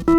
UP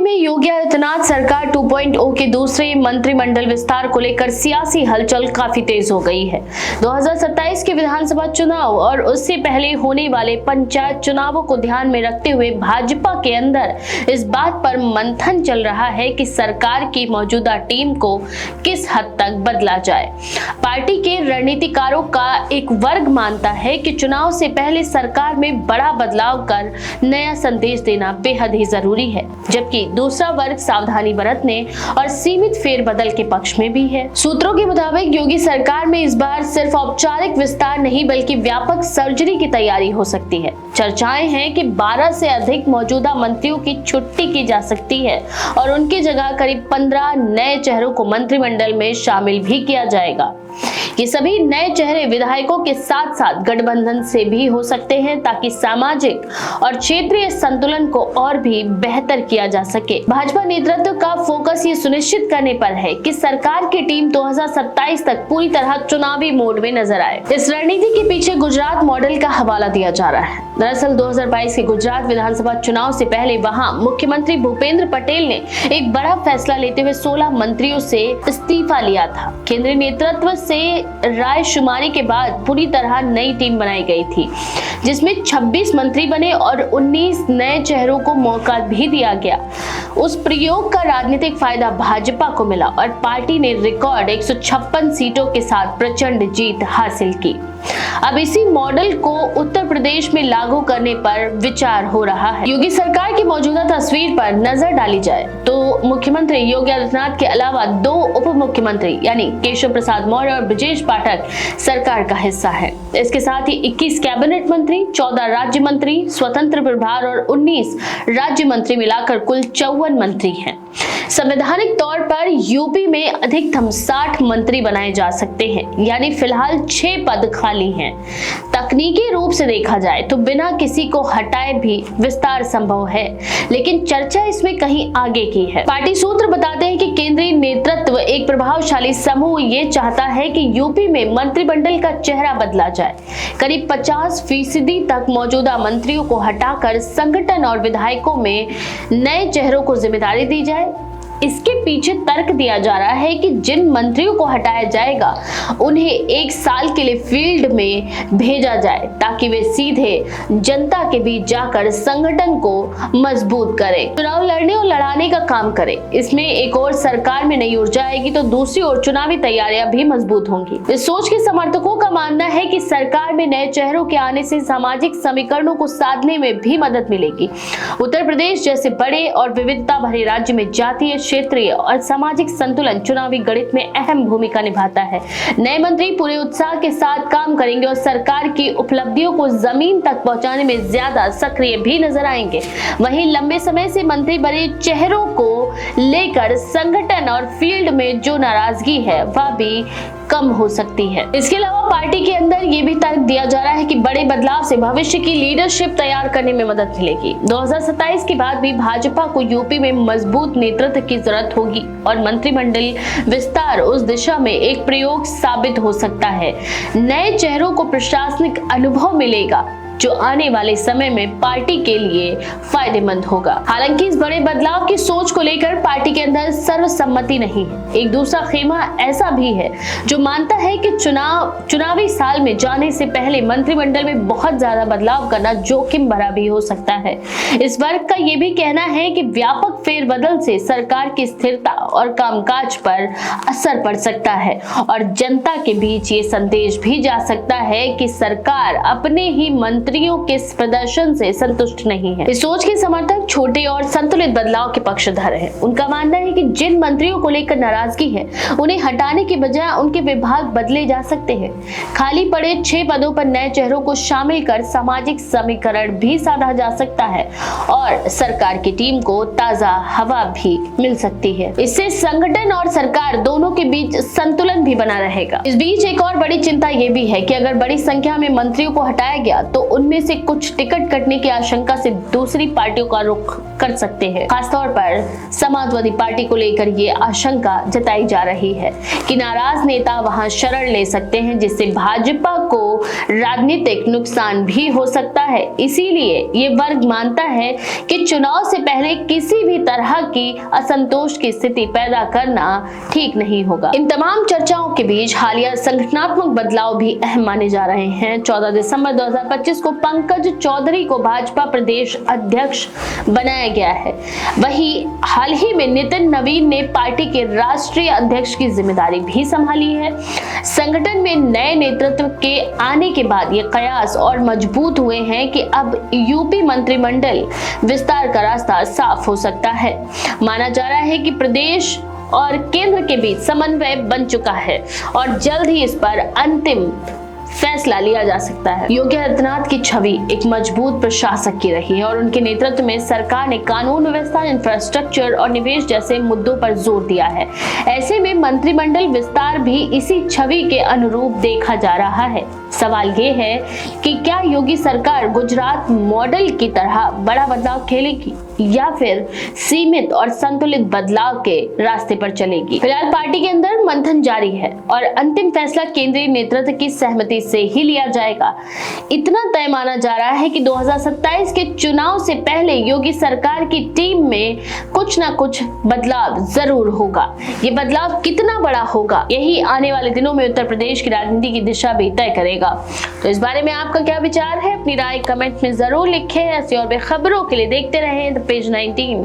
में योगी आदित्यनाथ सरकार 2.0 के दूसरे मंत्रिमंडल विस्तार को लेकर सियासी हलचल काफी तेज हो गई है। 2027 के विधानसभा चुनाव और उससे पहले होने वाले पंचायत चुनावों को ध्यान में रखते हुए भाजपा के अंदर इस बात पर मंथन चल रहा है कि सरकार की मौजूदा टीम को किस हद तक बदला जाए। पार्टी के रणनीतिकारों का एक वर्ग मानता है कि चुनाव से पहले सरकार में बड़ा बदलाव कर नया संदेश देना बेहद ही जरूरी है, जबकि दूसरा वर्ग सावधानी बरतने और सीमित फेरबदल के पक्ष में भी है। सूत्रों के मुताबिक योगी सरकार में इस बार सिर्फ औपचारिक विस्तार नहीं बल्कि व्यापक सर्जरी की तैयारी हो सकती है। चर्चाएं हैं कि 12 से अधिक मौजूदा मंत्रियों की छुट्टी की जा सकती है और उनकी जगह करीब 15 नए चेहरों को मंत्रिमंडल में शामिल भी किया जाएगा। ये सभी नए चेहरे विधायकों के साथ साथ गठबंधन से भी हो सकते हैं ताकि सामाजिक और क्षेत्रीय संतुलन को और भी बेहतर किया जा सके। भाजपा नेतृत्व का फोकस ये सुनिश्चित करने पर है कि सरकार की टीम 2027 तक पूरी तरह चुनावी मोड में नजर आए। इस रणनीति के पीछे गुजरात मॉडल का हवाला दिया जा रहा है। दरअसल 2022 के गुजरात विधानसभा चुनाव से पहले वहां मुख्यमंत्री भूपेंद्र पटेल ने एक बड़ा फैसला लेते हुए 16 मंत्रियों से इस्तीफा लिया था। केंद्रीय नेतृत्व से राय शुमारी के बाद पूरी तरह नई टीम बनाई गई थी, जिसमें 26 मंत्री बने और 19 नए चेहरों को मौका भी दिया गया। उस प्रयोग का राजनीतिक फायदा भाजपा को मिला और पार्टी ने रिकॉर्ड 156 सीटों के साथ प्रचंड जीत हासिल की। अब इसी मॉडल को उत्तर प्रदेश में लागू करने पर विचार हो रहा है। योगी सरकार की मौजूदा तस्वीर पर नजर डाली जाए तो मुख्यमंत्री योगी आदित्यनाथ के अलावा 2 उप मुख्यमंत्री यानी केशव प्रसाद मौर्य और ब्रजेश पाठक सरकार का हिस्सा है। इसके साथ ही 21 कैबिनेट मंत्री, 14 राज्य मंत्री, स्वतंत्र प्रभार और 19 राज्य मंत्री मिलाकर कुल 54 मंत्री हैं। संवैधानिक तौर पर यूपी में अधिकतम 60 मंत्री बनाए जा सकते हैं, यानी फिलहाल 6 पद खाली हैं। तकनीकी रूप से देखा जाए तो बिना किसी को हटाए भी विस्तार संभव है, लेकिन चर्चा इसमें कहीं आगे की है। पार्टी सूत्र बताते हैं कि केंद्रीय नेतृत्व एक प्रभावशाली समूह ये चाहता है कि यूपी में मंत्रिमंडल का चेहरा बदला जाए। करीब 50% तक मौजूदा मंत्रियों को हटाकर संगठन और विधायकों में नए चेहरों को जिम्मेदारी दी जाए। इसके पीछे तर्क दिया जा रहा है कि जिन मंत्रियों को हटाया जाएगा उन्हें 1 साल के लिए फील्ड में भेजा जाए ताकि वे सीधे जनता के बीच जाकर संगठन को मजबूत करें, चुनाव लड़ने और लड़ाने का काम करें। इसमें एक और सरकार में नई ऊर्जा आएगी तो दूसरी ओर चुनावी तैयारियां भी मजबूत होंगी। इस सोच के समर्थकों का मानना है कि सरकार में नए चेहरों के आने से सामाजिक समीकरणों को साधने में भी मदद मिलेगी। उत्तर प्रदेश जैसे बड़े और विविधता भरे राज्य में जातीय, क्षेत्रीय और सामाजिक संतुलन चुनावी गणित में अहम भूमिका निभाता है। नए मंत्री पूरे उत्साह के साथ काम करेंगे और सरकार की उपलब्धियों को जमीन तक पहुंचाने में ज्यादा सक्रिय भी नजर आएंगे। वहीं लंबे समय से मंत्री बने चेहरों को लेकर संगठन और फील्ड में जो नाराजगी है वह भी कम हो सकती है। इसके अलावा पार्टी के अंदर ये भी तर्क दिया जा रहा है कि बड़े बदलाव से भविष्य की लीडरशिप तैयार करने में मदद मिलेगी। 2027 के बाद भी भाजपा को यूपी में मजबूत नेतृत्व की जरूरत होगी और मंत्रिमंडल विस्तार उस दिशा में एक प्रयोग साबित हो सकता है। नए चेहरों को प्रशासनिक अनुभव मिलेगा जो आने वाले समय में पार्टी के लिए फायदेमंद होगा। हालांकि इस बड़े बदलाव की सोच को लेकर पार्टी के अंदर सर्वसम्मति नहीं है। एक दूसरा खेमा ऐसा भी है जो मानता है कि चुनावी साल में जाने से पहले मंत्रिमंडल में बहुत ज्यादा बदलाव करना जोखिम भरा भी हो सकता है। इस वर्ग का यह भी कहना है कि व्यापक फेरबदल से सरकार की स्थिरता और कामकाज पर असर पड़ सकता है और जनता के बीच ये संदेश भी जा सकता है कि सरकार अपने ही मंत्रियों के प्रदर्शन से संतुष्ट नहीं है। इस सोच के समर्थक छोटे और संतुलित बदलाव के पक्षधर हैं। उनका मानना है कि जिन मंत्रियों को लेकर नाराजगी है उन्हें हटाने के बजाय उनके विभाग बदले जा सकते हैं। खाली पड़े 6 पदों पर नए चेहरों को शामिल कर सामाजिक समीकरण भी साधा जा सकता है और सरकार की टीम को ताजा हवा भी मिल सकती है। इससे संगठन और सरकार दोनों के बीच संतुलन भी बना रहेगा। इस बीच एक और बड़ी चिंता ये भी है कि अगर बड़ी संख्या में मंत्रियों को हटाया गया तो उनमें से कुछ टिकट कटने की आशंका से दूसरी पार्टियों का रुख कर सकते हैं। खासतौर पर समाजवादी पार्टी को लेकर ये आशंका जताई जा रही है कि नाराज नेता वहां शरण ले सकते हैं, जिससे भाजपा को राजनीतिक नुकसान भी हो सकता है। इसीलिए ये वर्ग मानता है कि चुनाव से पहले किसी भी तरह की असंतोष की स्थिति पैदा करना ठीक नहीं होगा। इन तमाम चर्चाओं के बीच हालिया संगठनात्मक बदलाव भी अहम माने जा रहे हैं। 14 दिसंबर 2025 को पंकज चौधरी को भाजपा प्रदेश अध्यक्ष बनाया गया है। वहीं हाल ही में नितिन नवीन ने पार्टी के राष्ट्रीय अध्यक्ष की जिम्मेदारी भी संभाली है। संगठन में नए नेतृत्व के आने के बाद ये कयास और मजबूत हुए हैं कि अब यूपी मंत्रिमंडल विस्तार का रास्ता साफ हो सकता है। माना जा रहा है कि प्रदेश और केंद्र के बीच समन्वय बन चुका है और जल्द ही इस पर अंतिम फैसला लिया जा सकता है। योगी आदित्यनाथ की छवि एक मजबूत प्रशासक की रही है और उनके नेतृत्व में सरकार ने कानून व्यवस्था, इंफ्रास्ट्रक्चर और निवेश जैसे मुद्दों पर जोर दिया है। ऐसे में मंत्रिमंडल विस्तार भी इसी छवि के अनुरूप देखा जा रहा है। सवाल ये है कि क्या योगी सरकार गुजरात मॉडल की तरह बड़ा बदलाव खेलेगी या फिर सीमित और संतुलित बदलाव के रास्ते पर चलेगी। फिलहाल पार्टी के अंदर मंथन जारी है और अंतिम फैसला केंद्रीय नेतृत्व की सहमति से ही लिया जाएगा। इतना तय माना जा रहा है कि 2027 के चुनाव से पहले योगी सरकार की टीम में कुछ ना कुछ बदलाव जरूर होगा। ये बदलाव कितना बड़ा होगा, यही आने वाले दिनों में उत्तर प्रदेश की राजनीति की दिशा भी तय करेगा। तो इस बारे में आपका क्या विचार है, अपनी राय कमेंट में जरूर लिखें। ऐसी और भी खबरों के लिए देखते रहें द पेज 19।